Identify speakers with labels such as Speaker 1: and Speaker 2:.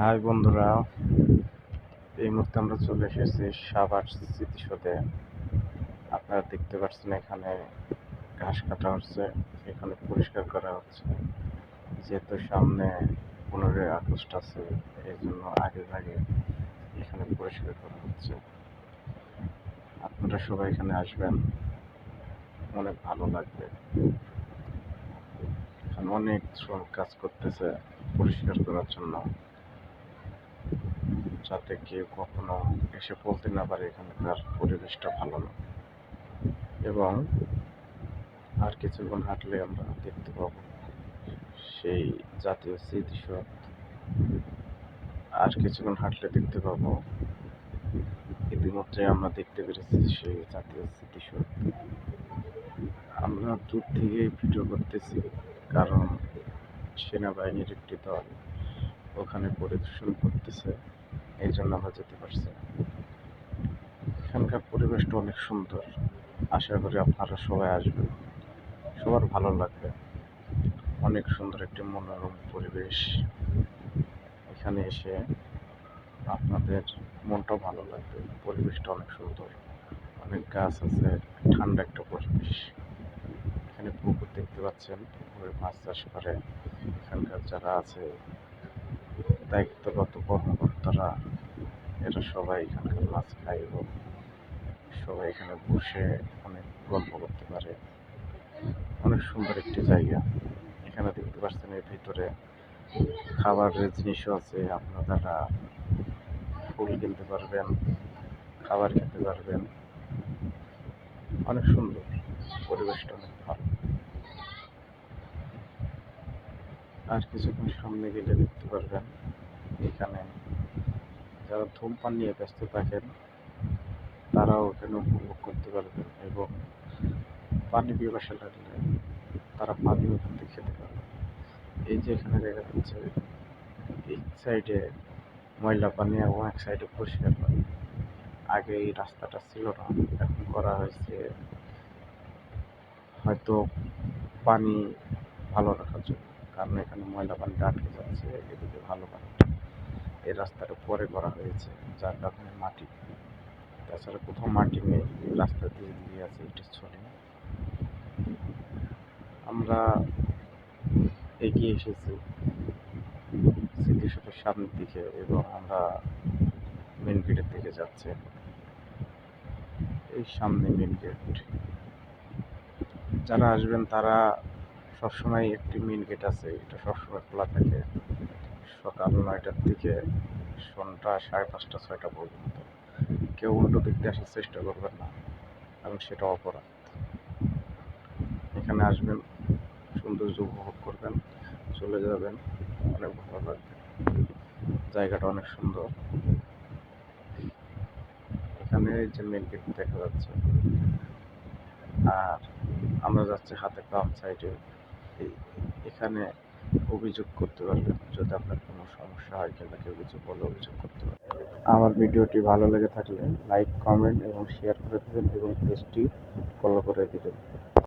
Speaker 1: High বন্ধুরা, এই মুহূর্তে আমরা চলে এসেছি সাভার স্মৃতিসৌধে। আপনারা দেখতে পাচ্ছেন এখানে ঘাস কাটা হচ্ছে, এখানে পরিষ্কার করা হচ্ছে। যেহেতু সামনে 15ই আগস্ট আছে, এই জন্য আগে আগে এখানে পরিষ্কার করা হচ্ছে। আপনারা সবাই এখানে আসবেন, অনেক ভালো লাগবে। এখানে অনেক শ্রমিক কাজ করতেছে পরিষ্কার করার জন্য, যাতে কেউ কখনো এসে বলতে না পারে এখানকার পরিবেশটা ভালো না। এবং আর কিছুক্ষণ হাঁটলে আমরা দেখতে পাবো সেই জাতীয় স্মৃতিসৌধ। আর কিছুক্ষণ হাঁটলে দেখতে পাবো, ইতিমধ্যে আমরা দেখতে পেরেছি সেই জাতীয় স্মৃতিসৌধ। আমরা দূর থেকেই ভিডিও করতেছি, কারণ সেনাবাহিনীর একটি দল ওখানে পরিদর্শন করতেছে, এই জন্য আমরা যেতে পারছি না। এখানকার পরিবেশটা অনেক সুন্দর, আশা করি আপনারা সবাই আসবেন, সবার ভালো লাগবে। অনেক সুন্দর একটি মনোরম পরিবেশ, এখানে এসে আপনাদের মনটাও ভালো লাগবে। পরিবেশটা অনেক সুন্দর, অনেক গাছ আছে, ঠান্ডা একটা পরিবেশ। এখানে পুকুর দেখতে পাচ্ছেন, পুকুরে মাছ চাষ করে এখানকার যারা আছে দায়িত্বগত কর্মকর্তারা, এরা সবাই এখানকার মাছ খায় এবং সবাই এখানে বসে অনেক গল্প করতে পারে। অনেক সুন্দর একটি জায়গা। এখানে দেখতে পাচ্ছেন এর ভিতরে খাবারের জিনিসও আছে, আপনারা ফুল কিনতে পারবেন, খাবার খেতে পারবেন। অনেক সুন্দর, পরিবেশটা অনেক ভালো। আর কিছুক্ষণ সামনে গেলে দেখতে পারবেন এখানে যারা ধূমপান নিয়ে ব্যস্ত থাকেন তারাও এখানে উপভোগ করতে পারবেন, এবং পানি পিপাসা লাগলে তারা পানিও এখান থেকে খেতে পারবে। এই যে এখানে দেখা যাচ্ছে এক সাইডে ময়লা পানি এবং এক সাইডে পরিষ্কার পানি। আগে এই রাস্তাটা ছিল না, এখন করা হয়েছে হয়তো পানি ভালো রাখার জন্য, কারণ এখানে ময়লা পানিটা আটকে যাচ্ছে, এদিকে ভালো পানি এই রাস্তাটা পরে করা হয়েছে, যার কারণে মাটি, তাছাড়া কোথাও মাটি নেই, রাস্তা দিয়ে দিয়ে আছে এটা চলে। আমরা এগিয়ে এসেছি স্মৃতিসৌধের সামনের দিকে, এবং আমরা মেন গেটের দিকে যাচ্ছি। এই সামনে মেন গেট। যারা আসবেন তারা সবসময় একটি মেন গেট আছে, এটা সবসময় খোলা থাকে সকাল 9টার থেকে সন্ধ্যা 5:30 6টা পর্যন্ত। কেউ উল্টো দিক দিয়ে আসার চেষ্টা করবেন না, কারণ সেটা অপরাধ। এখানে আসবেন, সৌন্দর্য উপভোগ করবেন, চলে যাবেন, অনেক ভালো লাগবে। জায়গাটা অনেক সুন্দর। এখানে যে মেন গেট দেখা যাচ্ছে, আর আমরা যাচ্ছি হাতে বাম সাইডে। এখানে অভিযোগ করতে পারবেন, যদি আপনার কোনো সমস্যা হয় কিংবা কেউ কিছু বলে অভিযোগ করতে পারবেন। আমার ভিডিওটি ভালো লেগে থাকলে লাইক, কমেন্ট এবং শেয়ার করে দেবেন, এবং পেজটি ফলো করে দেবেন।